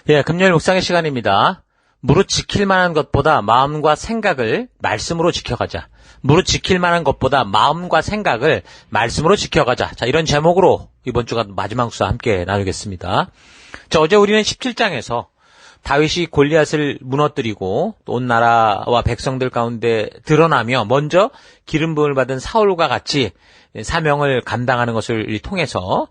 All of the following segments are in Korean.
예, 금요일 묵상의 시간입니다. 무릇 지킬 만한 것보다 마음과 생각을 말씀으로 지켜가자. 무릇 지킬 만한 것보다 마음과 생각을 말씀으로 지켜가자. 자, 이런 제목으로 이번 주가 마지막 수와 함께 나누겠습니다. 자, 어제 우리는 17장에서 다윗이 골리앗을 무너뜨리고 온 나라와 백성들 가운데 드러나며 먼저 기름 부음을 받은 사울과 같이 사명을 감당하는 것을 통해서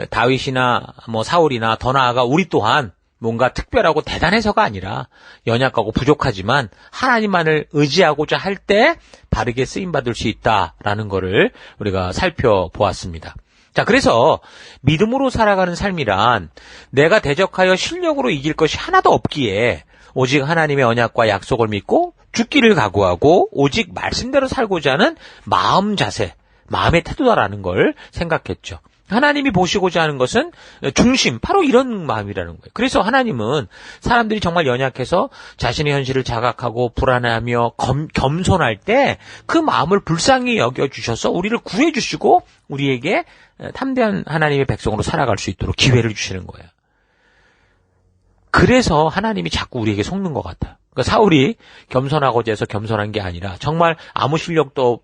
다윗이나 사울이나 더 나아가 우리 또한 뭔가 특별하고 대단해서가 아니라 연약하고 부족하지만 하나님만을 의지하고자 할 때 바르게 쓰임받을 수 있다라는 것을 우리가 살펴보았습니다. 자, 그래서 믿음으로 살아가는 삶이란 내가 대적하여 실력으로 이길 것이 하나도 없기에 오직 하나님의 언약과 약속을 믿고 죽기를 각오하고 오직 말씀대로 살고자 하는 마음 자세, 마음의 태도다라는 걸 생각했죠. 하나님이 보시고자 하는 것은 중심, 바로 이런 마음이라는 거예요. 그래서 하나님은 사람들이 정말 연약해서 자신의 현실을 자각하고 불안해하며 겸손할 때 그 마음을 불쌍히 여겨주셔서 우리를 구해주시고 우리에게 담대한 하나님의 백성으로 살아갈 수 있도록 기회를 주시는 거예요. 그래서 하나님이 자꾸 우리에게 속는 것 같아요. 그러니까 사울이 겸손하고자 해서 겸손한 게 아니라 정말 아무 실력도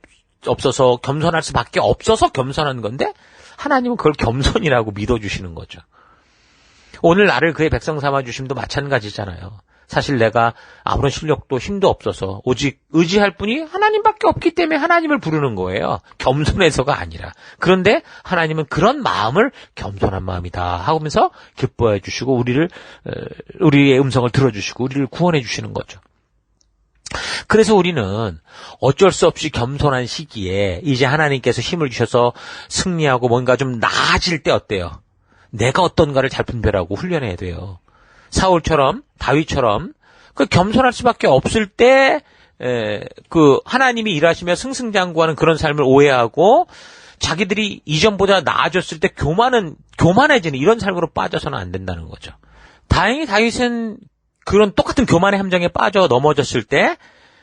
없어서 겸손할 수밖에 없어서 겸손한 건데 하나님은 그걸 겸손이라고 믿어주시는 거죠. 오늘 나를 그의 백성 삼아주심도 마찬가지잖아요. 사실 내가 아무런 실력도 힘도 없어서 오직 의지할 분이 하나님밖에 없기 때문에 하나님을 부르는 거예요. 겸손해서가 아니라. 그런데 하나님은 그런 마음을 겸손한 마음이다 하면서 기뻐해 주시고 우리의 음성을 들어주시고 우리를 구원해 주시는 거죠. 그래서 우리는 어쩔 수 없이 겸손한 시기에 이제 하나님께서 힘을 주셔서 승리하고 뭔가 좀 나아질 때 어때요? 내가 어떤가를 잘 분별하고 훈련해야 돼요. 사울처럼 다윗처럼 그 겸손할 수밖에 없을 때 그 하나님이 일하시며 승승장구하는 그런 삶을 오해하고 자기들이 이전보다 나아졌을 때 교만해지는 이런 삶으로 빠져서는 안 된다는 거죠. 다행히 다윗은 그런 똑같은 교만의 함정에 빠져 넘어졌을 때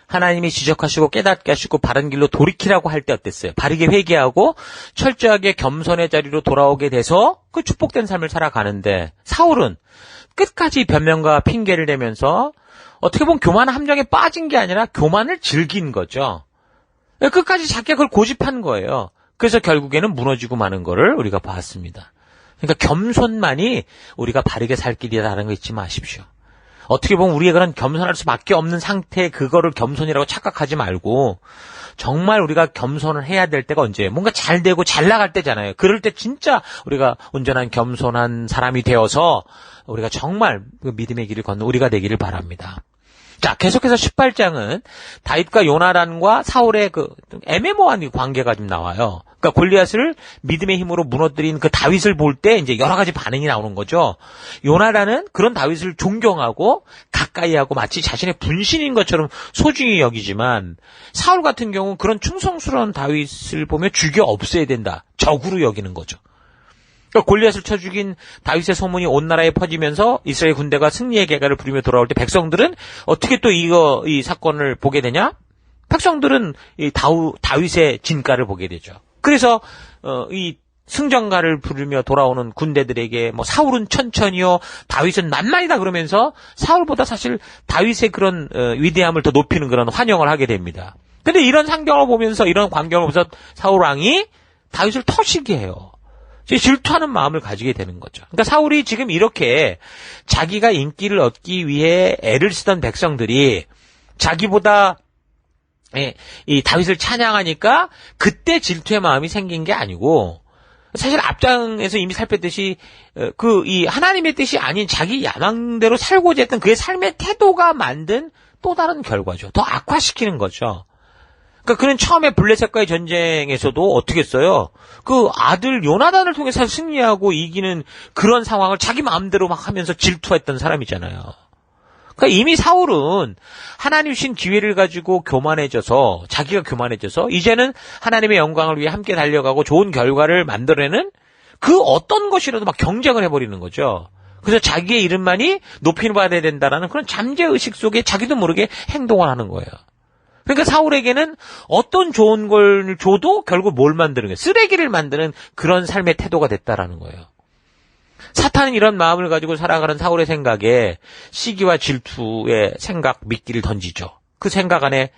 하나님이 지적하시고 깨닫게 하시고 바른 길로 돌이키라고 할 때 어땠어요? 바르게 회개하고 철저하게 겸손의 자리로 돌아오게 돼서 그 축복된 삶을 살아가는데 사울은 끝까지 변명과 핑계를 대면서 어떻게 보면 교만 함정에 빠진 게 아니라 교만을 즐긴 거죠. 끝까지 자기가 그걸 고집한 거예요. 그래서 결국에는 무너지고 마는 거를 우리가 봤습니다. 그러니까 겸손만이 우리가 바르게 살 길이라는 거 잊지 마십시오. 어떻게 보면 우리가 그런 겸손할 수밖에 없는 상태에 그거를 겸손이라고 착각하지 말고 정말 우리가 겸손을 해야 될 때가 언제예요? 뭔가 잘 되고 잘 나갈 때잖아요. 그럴 때 진짜 우리가 온전한 겸손한 사람이 되어서 우리가 정말 그 믿음의 길을 걷는 우리가 되기를 바랍니다. 자, 계속해서 18장은 다윗과 요나단과 사울의 그 애매모호한 관계가 좀 나와요. 그러니까 골리앗을 믿음의 힘으로 무너뜨린 그 다윗을 볼 때 이제 여러 가지 반응이 나오는 거죠. 요나단은 그런 다윗을 존경하고 가까이하고 마치 자신의 분신인 것처럼 소중히 여기지만 사울 같은 경우는 그런 충성스러운 다윗을 보며 죽여 없애야 된다. 적으로 여기는 거죠. 그러니까 골리앗을 쳐 죽인 다윗의 소문이 온 나라에 퍼지면서 이스라엘 군대가 승리의 개가를 부리며 돌아올 때 백성들은 어떻게 또 이 사건을 보게 되냐? 백성들은 이 다윗의 진가를 보게 되죠. 그래서 이 승전가를 부르며 돌아오는 군대들에게 사울은 천천히요, 다윗은 만만이다 그러면서 사울보다 사실 다윗의 그런 위대함을 더 높이는 그런 환영을 하게 됩니다. 근데 이런 상경을 보면서 이런 광경을 보면서 사울 왕이 다윗을 터시게 해요. 질투하는 마음을 가지게 되는 거죠. 그러니까 사울이 지금 이렇게 자기가 인기를 얻기 위해 애를 쓰던 백성들이 자기보다 이 다윗을 찬양하니까 그때 질투의 마음이 생긴 게 아니고 사실 앞장에서 이미 살폈듯이 이 하나님의 뜻이 아닌 자기 야망대로 살고자 했던 그의 삶의 태도가 만든 또 다른 결과죠. 더 악화시키는 거죠. 그러니까 그는 처음에 블레셋과의 전쟁에서도 어떻게 했어요? 그 아들 요나단을 통해서 승리하고 이기는 그런 상황을 자기 마음대로 막 하면서 질투했던 사람이잖아요. 그러니까 이미 사울은 하나님 주신 기회를 가지고 자기가 교만해져서 이제는 하나님의 영광을 위해 함께 달려가고 좋은 결과를 만들어내는 그 어떤 것이라도 막 경쟁을 해버리는 거죠. 그래서 자기의 이름만이 높임을 받아야 된다라는 그런 잠재의식 속에 자기도 모르게 행동을 하는 거예요. 그러니까 사울에게는 어떤 좋은 걸 줘도 결국 뭘 만드는 거예요? 쓰레기를 만드는 그런 삶의 태도가 됐다라는 거예요. 사탄은 이런 마음을 가지고 살아가는 사울의 생각에 시기와 질투의 생각 미끼를 던지죠. 그 생각 안에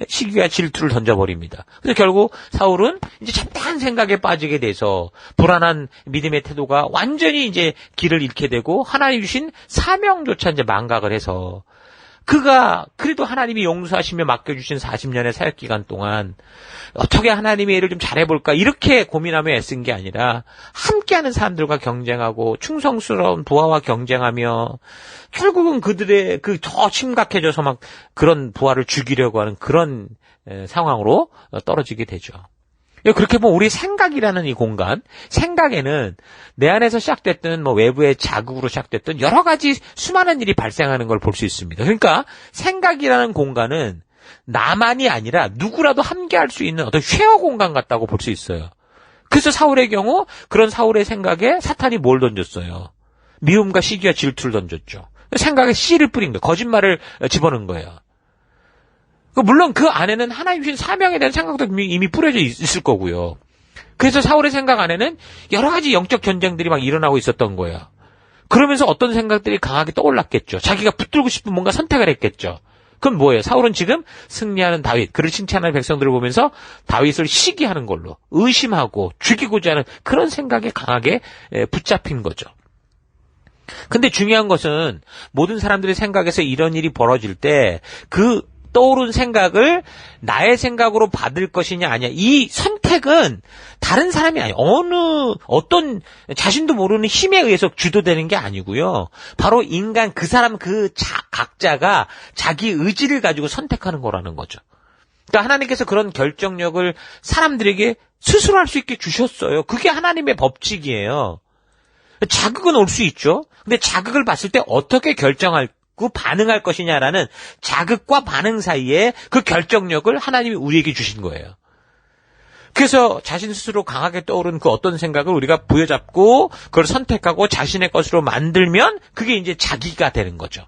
시기와 질투를 던져버립니다. 그래서 결국 사울은 이제 잡다한 생각에 빠지게 돼서 불안한 믿음의 태도가 완전히 이제 길을 잃게 되고 하나님 주신 사명조차 이제 망각을 해서 그가 그래도 하나님이 용서하시며 맡겨주신 40년의 사역기간 동안 어떻게 하나님의 일을 좀 잘해볼까 이렇게 고민하며 애쓴 게 아니라 함께하는 사람들과 경쟁하고 충성스러운 부하와 경쟁하며 결국은 그들의 그 더 심각해져서 막 그런 부하를 죽이려고 하는 그런 상황으로 떨어지게 되죠. 그렇게 보면 우리 생각이라는 이 공간, 생각에는 내 안에서 시작됐든 뭐 외부의 자극으로 시작됐든 여러 가지 수많은 일이 발생하는 걸 볼 수 있습니다. 그러니까 생각이라는 공간은 나만이 아니라 누구라도 함께할 수 있는 어떤 쉐어 공간 같다고 볼 수 있어요. 그래서 사울의 경우 그런 사울의 생각에 사탄이 뭘 던졌어요? 미움과 시기와 질투를 던졌죠. 생각에 씨를 뿌린 거예요. 거짓말을 집어넣은 거예요. 물론 그 안에는 하나님 주신 사명에 대한 생각도 이미 뿌려져 있을 거고요. 그래서 사울의 생각 안에는 여러 가지 영적 전쟁들이 막 일어나고 있었던 거예요. 그러면서 어떤 생각들이 강하게 떠올랐겠죠. 자기가 붙들고 싶은 뭔가 선택을 했겠죠. 그럼 뭐예요? 사울은 지금 승리하는 다윗, 그를 칭찬하는 백성들을 보면서 다윗을 시기하는 걸로 의심하고 죽이고자 하는 그런 생각에 강하게 붙잡힌 거죠. 근데 중요한 것은 모든 사람들의 생각에서 이런 일이 벌어질 때 그 떠오른 생각을 나의 생각으로 받을 것이냐 아니야. 이 선택은 다른 사람이 아니에요. 어떤 자신도 모르는 힘에 의해서 주도되는 게 아니고요. 바로 인간 그 사람 각자가 자기 의지를 가지고 선택하는 거라는 거죠. 그러니까 하나님께서 그런 결정력을 사람들에게 스스로 할 수 있게 주셨어요. 그게 하나님의 법칙이에요. 자극은 올 수 있죠. 근데 자극을 봤을 때 어떻게 결정할 반응할 것이냐라는 자극과 반응 사이에 그 결정력을 하나님이 우리에게 주신 거예요. 그래서 자신 스스로 강하게 떠오른 그 어떤 생각을 우리가 부여잡고 그걸 선택하고 자신의 것으로 만들면 그게 이제 자기가 되는 거죠.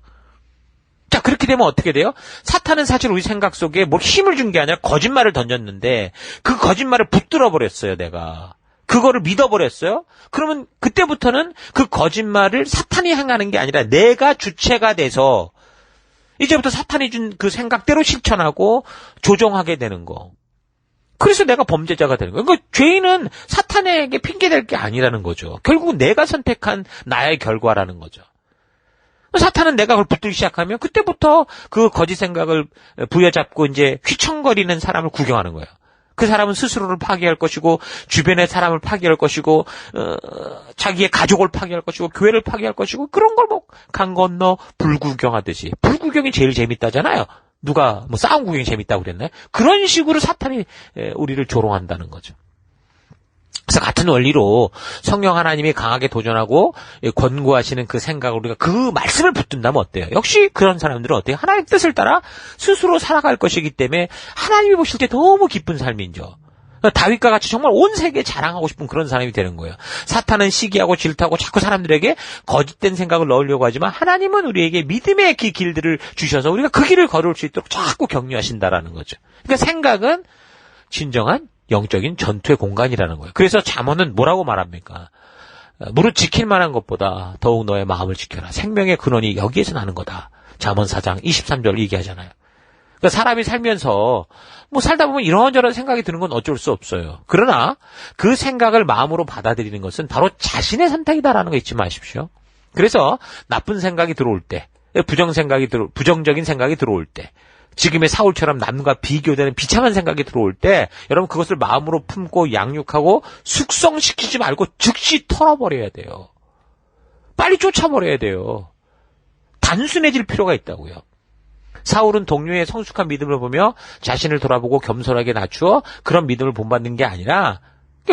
자, 그렇게 되면 어떻게 돼요? 사탄은 사실 우리 생각 속에 뭐 힘을 준 게 아니라 거짓말을 던졌는데 그 거짓말을 붙들어 버렸어요, 내가. 그거를 믿어버렸어요? 그러면 그때부터는 그 거짓말을 사탄이 행하는 게 아니라 내가 주체가 돼서 이제부터 사탄이 준 그 생각대로 실천하고 조종하게 되는 거. 그래서 내가 범죄자가 되는 거예요. 그러니까 죄인은 사탄에게 핑계댈 게 아니라는 거죠. 결국은 내가 선택한 나의 결과라는 거죠. 사탄은 내가 그걸 붙들기 시작하면 그때부터 그 거짓 생각을 부여잡고 이제 휘청거리는 사람을 구경하는 거예요. 그 사람은 스스로를 파괴할 것이고 주변의 사람을 파괴할 것이고 자기의 가족을 파괴할 것이고 교회를 파괴할 것이고 그런 걸 뭐 강 건너 불구경하듯이. 불구경이 제일 재밌다잖아요. 누가 뭐 싸움 구경이 재밌다고 그랬나요? 그런 식으로 사탄이 우리를 조롱한다는 거죠. 그래서 같은 원리로 성령 하나님이 강하게 도전하고 권고하시는 그 생각을 우리가 그 말씀을 붙든다면 어때요? 역시 그런 사람들은 어때요? 하나님의 뜻을 따라 스스로 살아갈 것이기 때문에 하나님이 보실 때 너무 기쁜 삶이죠. 다윗과 같이 정말 온 세계에 자랑하고 싶은 그런 사람이 되는 거예요. 사탄은 시기하고 질투하고 자꾸 사람들에게 거짓된 생각을 넣으려고 하지만 하나님은 우리에게 믿음의 길들을 주셔서 우리가 그 길을 걸을 수 있도록 자꾸 격려하신다라는 거죠. 그러니까 생각은 진정한 영적인 전투의 공간이라는 거예요. 그래서 잠언은 뭐라고 말합니까? 무릇 지킬 만한 것보다 더욱 너의 마음을 지켜라. 생명의 근원이 여기에서 나는 거다. 잠언 4장 23절 얘기하잖아요. 그러니까 사람이 살면서 뭐 살다 보면 이런저런 생각이 드는 건 어쩔 수 없어요. 그러나 그 생각을 마음으로 받아들이는 것은 바로 자신의 선택이다라는 거 잊지 마십시오. 그래서 나쁜 생각이 들어올 때, 부정적인 생각이 들어올 때, 지금의 사울처럼 남과 비교되는 비참한 생각이 들어올 때 여러분 그것을 마음으로 품고 양육하고 숙성시키지 말고 즉시 털어버려야 돼요. 빨리 쫓아버려야 돼요. 단순해질 필요가 있다고요. 사울은 동료의 성숙한 믿음을 보며 자신을 돌아보고 겸손하게 낮추어 그런 믿음을 본받는 게 아니라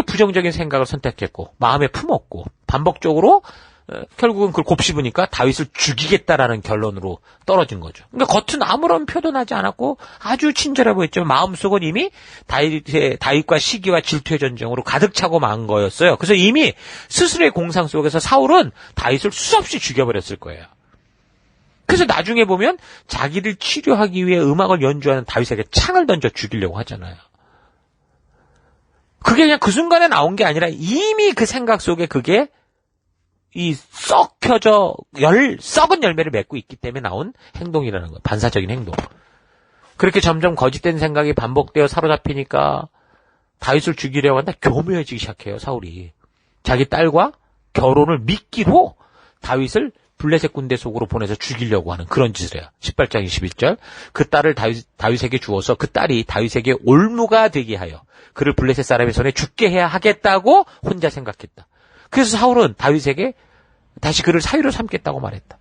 부정적인 생각을 선택했고 마음에 품었고 반복적으로 결국은 그걸 곱씹으니까 다윗을 죽이겠다라는 결론으로 떨어진 거죠. 그러니까 겉은 아무런 표현하지 않았고 아주 친절해 보였지만 마음속은 이미 다윗과 시기와 질투의 전쟁으로 가득 차고 만 거였어요. 그래서 이미 스스로의 공상 속에서 사울은 다윗을 수없이 죽여버렸을 거예요. 그래서 나중에 보면 자기를 치료하기 위해 음악을 연주하는 다윗에게 창을 던져 죽이려고 하잖아요. 그게 그냥 그 순간에 나온 게 아니라 이미 그 생각 속에 그게 썩혀져 썩은 열매를 맺고 있기 때문에 나온 행동이라는 거예요. 반사적인 행동. 그렇게 점점 거짓된 생각이 반복되어 사로잡히니까 다윗을 죽이려고 한다. 교묘해지기 시작해요, 사울이. 자기 딸과 결혼을 미끼로 다윗을 블레셋 군대 속으로 보내서 죽이려고 하는 그런 짓을 해요. 18장 21절. 그 딸을 다윗에게 주어서 그 딸이 다윗에게 올무가 되게 하여 그를 블레셋 사람의 손에 죽게 해야 하겠다고 혼자 생각했다. 그래서 사울은 다윗에게 다시 그를 사위로 삼겠다고 말했다.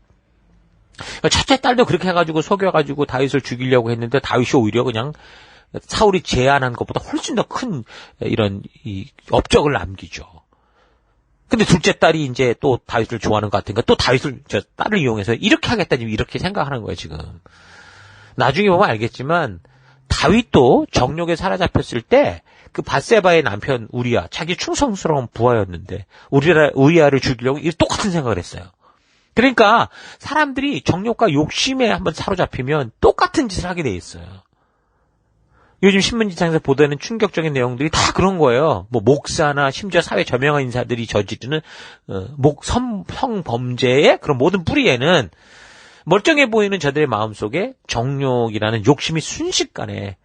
첫째 딸도 그렇게 해가지고 속여가지고 다윗을 죽이려고 했는데 다윗이 오히려 그냥 사울이 제안한 것보다 훨씬 더 큰 이런 업적을 남기죠. 근데 둘째 딸이 이제 또 다윗을 좋아하는 것 같으니까 또 딸을 이용해서 이렇게 하겠다, 이렇게 생각하는 거예요, 지금. 나중에 보면 알겠지만, 다윗도 정욕에 사로잡혔을 때, 그 밧세바의 남편 우리야, 자기 충성스러운 부하였는데, 우리야를 죽이려고 똑같은 생각을 했어요. 그러니까, 사람들이 정욕과 욕심에 한번 사로잡히면 똑같은 짓을 하게 돼 있어요. 요즘 신문지상에서 보도하는 충격적인 내용들이 다 그런 거예요. 뭐 목사나 심지어 사회 저명한 인사들이 저지르는 성범죄의 그런 모든 뿌리에는 멀쩡해 보이는 저들의 마음속에 정욕이라는 욕심이 순식간에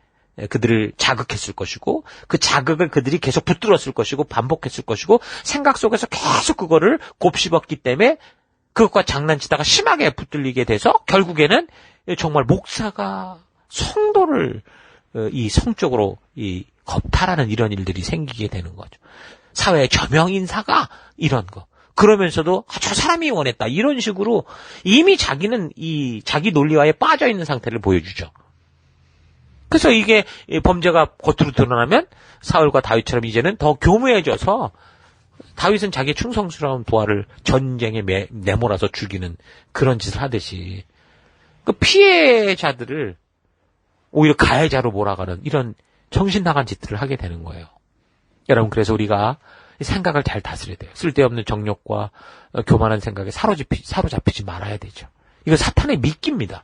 그들을 자극했을 것이고 그 자극을 그들이 계속 붙들었을 것이고 반복했을 것이고 생각 속에서 계속 그거를 곱씹었기 때문에 그것과 장난치다가 심하게 붙들리게 돼서 결국에는 정말 목사가 성도를 성적으로 겁탈하는 이런 일들이 생기게 되는 거죠. 사회의 저명 인사가 이런 거. 그러면서도 저 사람이 원했다. 이런 식으로 이미 자기는 자기 논리화에 빠져 있는 상태를 보여주죠. 그래서 이게 범죄가 겉으로 드러나면 사울과 다윗처럼 이제는 더 교묘해져서 다윗은 자기의 충성스러운 부하를 전쟁에 내몰아서 죽이는 그런 짓을 하듯이 그 피해자들을 오히려 가해자로 몰아가는 이런 정신 나간 짓들을 하게 되는 거예요. 여러분, 그래서 우리가 생각을 잘 다스려야 돼요. 쓸데없는 정욕과 교만한 생각에 사로잡히지 말아야 되죠. 이거 사탄의 미끼입니다.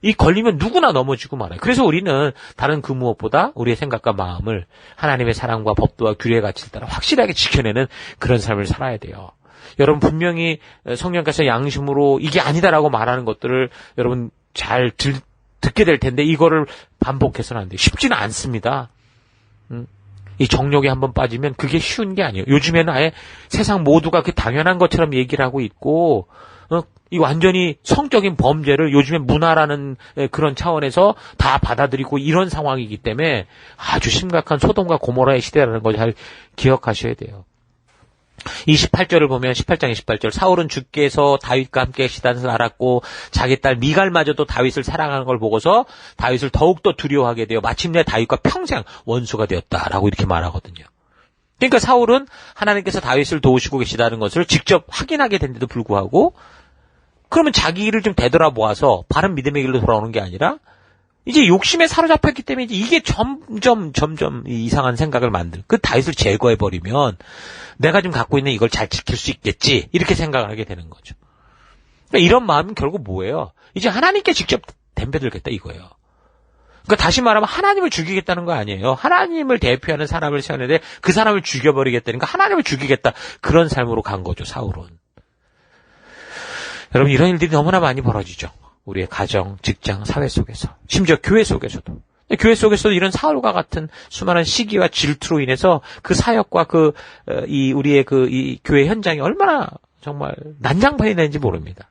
이 걸리면 누구나 넘어지고 말아요. 그래서 우리는 다른 그 무엇보다 우리의 생각과 마음을 하나님의 사랑과 법도와 규례의 가치를 따라 확실하게 지켜내는 그런 삶을 살아야 돼요. 여러분, 분명히 성령께서 양심으로 이게 아니다라고 말하는 것들을 여러분 잘 듣게 될 텐데 이거를 반복해서는 안 돼요. 쉽지는 않습니다. 이 정욕에 한번 빠지면 그게 쉬운 게 아니에요. 요즘에는 아예 세상 모두가 그 당연한 것처럼 얘기를 하고 있고 이 완전히 성적인 범죄를 요즘에 문화라는 그런 차원에서 다 받아들이고 이런 상황이기 때문에 아주 심각한 소돔과 고모라의 시대라는 걸 잘 기억하셔야 돼요. 28절을 보면 18장 28절 사울은 주께서 다윗과 함께 계시다는 것을 알았고 자기 딸 미갈마저도 다윗을 사랑하는 걸 보고서 다윗을 더욱더 두려워하게 되어 마침내 다윗과 평생 원수가 되었다라고 이렇게 말하거든요. 그러니까 사울은 하나님께서 다윗을 도우시고 계시다는 것을 직접 확인하게 된데도 불구하고 그러면 자기 일을 좀 되돌아보아서 바른 믿음의 길로 돌아오는 게 아니라 이제 욕심에 사로잡혔기 때문에 이게 점점 이상한 생각을 만드는 그 다윗을 제거해버리면 내가 지금 갖고 있는 이걸 잘 지킬 수 있겠지 이렇게 생각을 하게 되는 거죠. 그러니까 이런 마음은 결국 뭐예요? 이제 하나님께 직접 덤벼들겠다 이거예요. 그러니까 다시 말하면 하나님을 죽이겠다는 거 아니에요. 하나님을 대표하는 사람을 세웠는데 그 사람을 죽여버리겠다니까 하나님을 죽이겠다 그런 삶으로 간 거죠 사울은. 여러분 이런 일들이 너무나 많이 벌어지죠. 우리의 가정, 직장, 사회 속에서 심지어 교회 속에서도 교회 속에서도 이런 사울과 같은 수많은 시기와 질투로 인해서 그 사역과 우리의 이 교회 현장이 얼마나 정말 난장판이 되는지 모릅니다.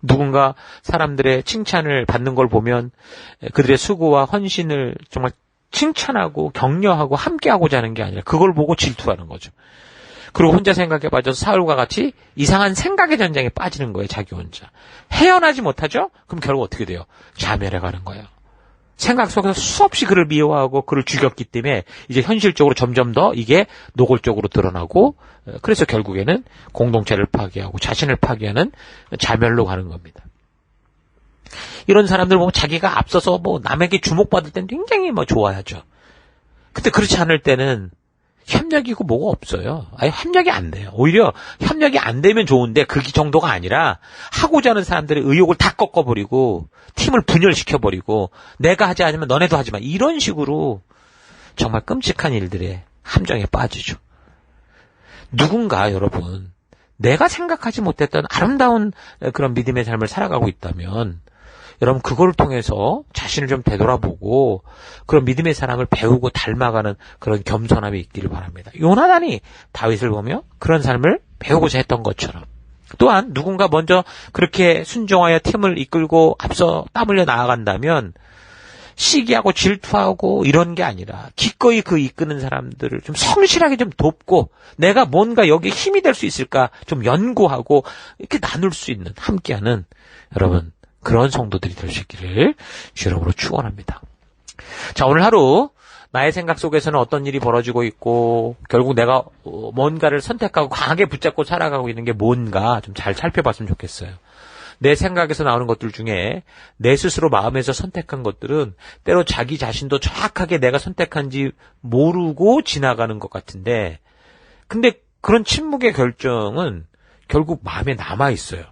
누군가 사람들의 칭찬을 받는 걸 보면 그들의 수고와 헌신을 정말 칭찬하고 격려하고 함께하고자 하는 게 아니라 그걸 보고 질투하는 거죠. 그리고 혼자 생각에 빠져서 사울과 같이 이상한 생각의 전쟁에 빠지는 거예요. 자기 혼자. 헤어나지 못하죠? 그럼 결국 어떻게 돼요? 자멸해 가는 거예요. 생각 속에서 수없이 그를 미워하고 그를 죽였기 때문에 이제 현실적으로 점점 더 이게 노골적으로 드러나고 그래서 결국에는 공동체를 파괴하고 자신을 파괴하는 자멸로 가는 겁니다. 이런 사람들 보면 자기가 앞서서 남에게 주목받을 때는 굉장히 좋아하죠. 근데 그렇지 않을 때는 협력이고 뭐가 없어요. 아예 협력이 안 돼요. 오히려 협력이 안 되면 좋은데 그 정도가 아니라 하고자 하는 사람들의 의욕을 다 꺾어버리고 팀을 분열시켜버리고 내가 하지 않으면 너네도 하지 마. 이런 식으로 정말 끔찍한 일들의 함정에 빠지죠. 누군가 여러분 내가 생각하지 못했던 아름다운 그런 믿음의 삶을 살아가고 있다면 여러분 그걸 통해서 자신을 좀 되돌아보고 그런 믿음의 사람을 배우고 닮아가는 그런 겸손함이 있기를 바랍니다. 요나단이 다윗을 보며 그런 삶을 배우고자 했던 것처럼 또한 누군가 먼저 그렇게 순종하여 팀을 이끌고 앞서 땀 흘려 나아간다면 시기하고 질투하고 이런 게 아니라 기꺼이 그 이끄는 사람들을 좀 성실하게 좀 돕고 내가 뭔가 여기에 힘이 될 수 있을까 좀 연구하고 이렇게 나눌 수 있는 함께하는 여러분 그런 성도들이 될 수 있기를 주 이름으로 축원합니다. 자, 오늘 하루 나의 생각 속에서는 어떤 일이 벌어지고 있고 결국 내가 뭔가를 선택하고 강하게 붙잡고 살아가고 있는 게 뭔가 좀 잘 살펴봤으면 좋겠어요. 내 생각에서 나오는 것들 중에 내 스스로 마음에서 선택한 것들은 때로 자기 자신도 정확하게 내가 선택한지 모르고 지나가는 것 같은데 근데 그런 침묵의 결정은 결국 마음에 남아있어요.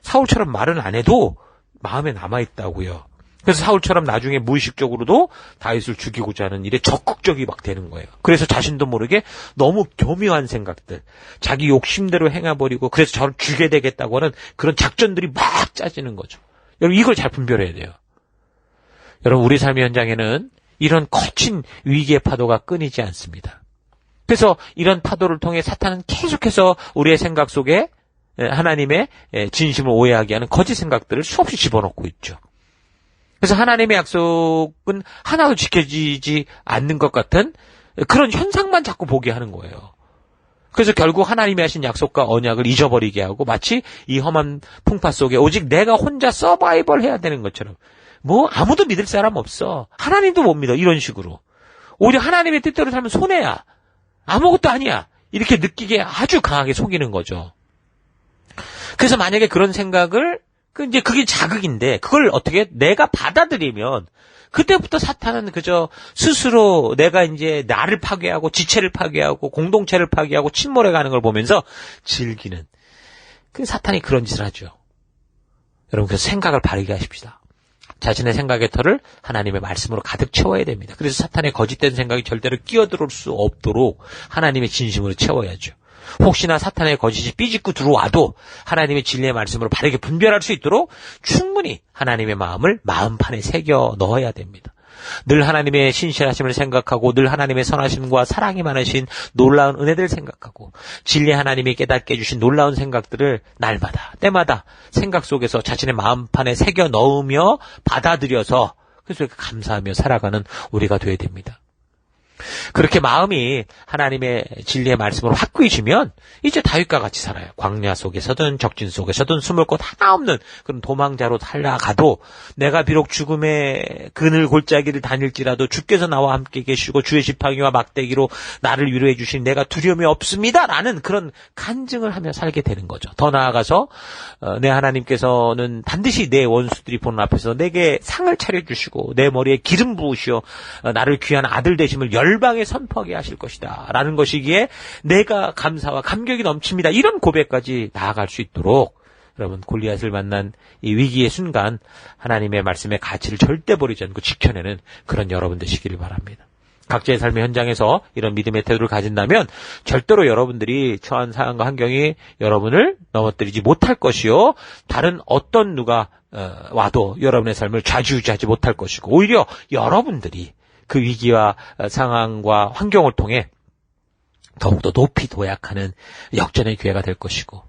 사울처럼 말은 안 해도 마음에 남아있다고요. 그래서 사울처럼 나중에 무의식적으로도 다윗을 죽이고자 하는 일에 적극적이 막 되는 거예요. 그래서 자신도 모르게 너무 교묘한 생각들, 자기 욕심대로 행해버리고 그래서 저를 죽여야 되겠다고 하는 그런 작전들이 막 짜지는 거죠. 여러분 이걸 잘 분별해야 돼요. 여러분 우리 삶의 현장에는 이런 거친 위기의 파도가 끊이지 않습니다. 그래서 이런 파도를 통해 사탄은 계속해서 우리의 생각 속에 하나님의 진심을 오해하게 하는 거짓 생각들을 수없이 집어넣고 있죠. 그래서 하나님의 약속은 하나도 지켜지지 않는 것 같은 그런 현상만 자꾸 보게 하는 거예요. 그래서 결국 하나님이 하신 약속과 언약을 잊어버리게 하고 마치 이 험한 풍파 속에 오직 내가 혼자 서바이벌 해야 되는 것처럼 뭐 아무도 믿을 사람 없어. 하나님도 못 믿어. 이런 식으로. 오히려 하나님의 뜻대로 살면 손해야. 아무것도 아니야. 이렇게 느끼게 아주 강하게 속이는 거죠. 그래서 만약에 그런 생각을 이제 그게 자극인데 그걸 어떻게 내가 받아들이면 그때부터 사탄은 그저 스스로 내가 이제 나를 파괴하고 지체를 파괴하고 공동체를 파괴하고 침몰해 가는 걸 보면서 즐기는 그 사탄이 그런 짓을 하죠. 여러분 그래서 생각을 바르게 하십시다. 자신의 생각의 털을 하나님의 말씀으로 가득 채워야 됩니다. 그래서 사탄의 거짓된 생각이 절대로 끼어들어올 수 없도록 하나님의 진심으로 채워야죠. 혹시나 사탄의 거짓이 삐짓고 들어와도 하나님의 진리의 말씀으로 바르게 분별할 수 있도록 충분히 하나님의 마음을 마음판에 새겨 넣어야 됩니다. 늘 하나님의 신실하심을 생각하고 늘 하나님의 선하심과 사랑이 많으신 놀라운 은혜들 생각하고 진리 하나님이 깨닫게 해주신 놀라운 생각들을 날마다 때마다 생각 속에서 자신의 마음판에 새겨 넣으며 받아들여서 그래서 감사하며 살아가는 우리가 되어야 됩니다. 그렇게 마음이 하나님의 진리의 말씀으로 확고해지면 이제 다윗과 같이 살아요. 광야 속에서든 적진 속에서든 숨을 곳 하나 없는 그런 도망자로 살아가도 내가 비록 죽음의 그늘 골짜기를 다닐지라도 주께서 나와 함께 계시고 주의 지팡이와 막대기로 나를 위로해 주신 내가 두려움이 없습니다라는 그런 간증을 하며 살게 되는 거죠. 더 나아가서 내 하나님께서는 반드시 내 원수들이 보는 앞에서 내게 상을 차려주시고 내 머리에 기름 부으시어 나를 귀한 아들 되심을 열방에 선포하게 하실 것이다 라는 것이기에 내가 감사와 감격이 넘칩니다. 이런 고백까지 나아갈 수 있도록 여러분 골리앗을 만난 이 위기의 순간 하나님의 말씀의 가치를 절대 버리지 않고 지켜내는 그런 여러분 되시기를 바랍니다. 각자의 삶의 현장에서 이런 믿음의 태도를 가진다면 절대로 여러분들이 처한 상황과 환경이 여러분을 넘어뜨리지 못할 것이요 다른 어떤 누가 와도 여러분의 삶을 좌지우지하지 못할 것이고 오히려 여러분들이 그 위기와 상황과 환경을 통해 더욱더 높이 도약하는 역전의 기회가 될 것이고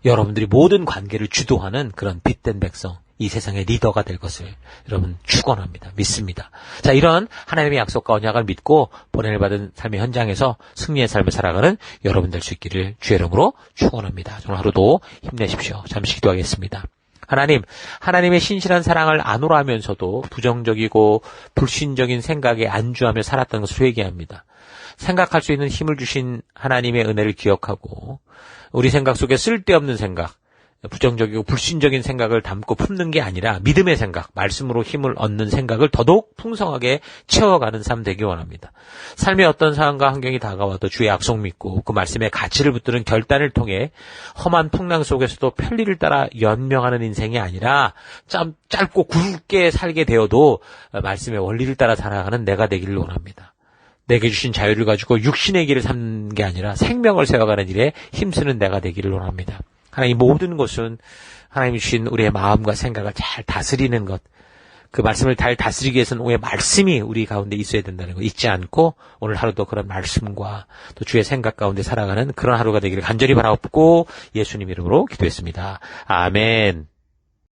여러분들이 모든 관계를 주도하는 그런 빛된 백성, 이 세상의 리더가 될 것을 여러분 축원합니다. 믿습니다. 자, 이런 하나님의 약속과 언약을 믿고 보냄을 받은 삶의 현장에서 승리의 삶을 살아가는 여러분 될 수 있기를 주의 이름으로 축원합니다. 오늘 하루도 힘내십시오. 잠시 기도하겠습니다. 하나님, 하나님의 신실한 사랑을 안오라 하면서도 부정적이고 불신적인 생각에 안주하며 살았던 것을 회개합니다. 생각할 수 있는 힘을 주신 하나님의 은혜를 기억하고 우리 생각 속에 쓸데없는 생각, 부정적이고 불신적인 생각을 담고 품는 게 아니라 믿음의 생각, 말씀으로 힘을 얻는 생각을 더더욱 풍성하게 채워가는 삶 되기 원합니다. 삶의 어떤 상황과 환경이 다가와도 주의 약속 믿고 그 말씀의 가치를 붙드는 결단을 통해 험한 풍랑 속에서도 편리를 따라 연명하는 인생이 아니라 짧고 굵게 살게 되어도 말씀의 원리를 따라 살아가는 내가 되기를 원합니다. 내게 주신 자유를 가지고 육신의 길을 삼는 게 아니라 생명을 세워가는 일에 힘쓰는 내가 되기를 원합니다. 하나님, 모든 것은 하나님이 주신 우리의 마음과 생각을 잘 다스리는 것, 그 말씀을 잘 다스리기 위해서는 오늘 말씀이 우리 가운데 있어야 된다는 거 잊지 않고 오늘 하루도 그런 말씀과 또 주의 생각 가운데 살아가는 그런 하루가 되기를 간절히 바라옵고 예수님 이름으로 기도했습니다. 아멘.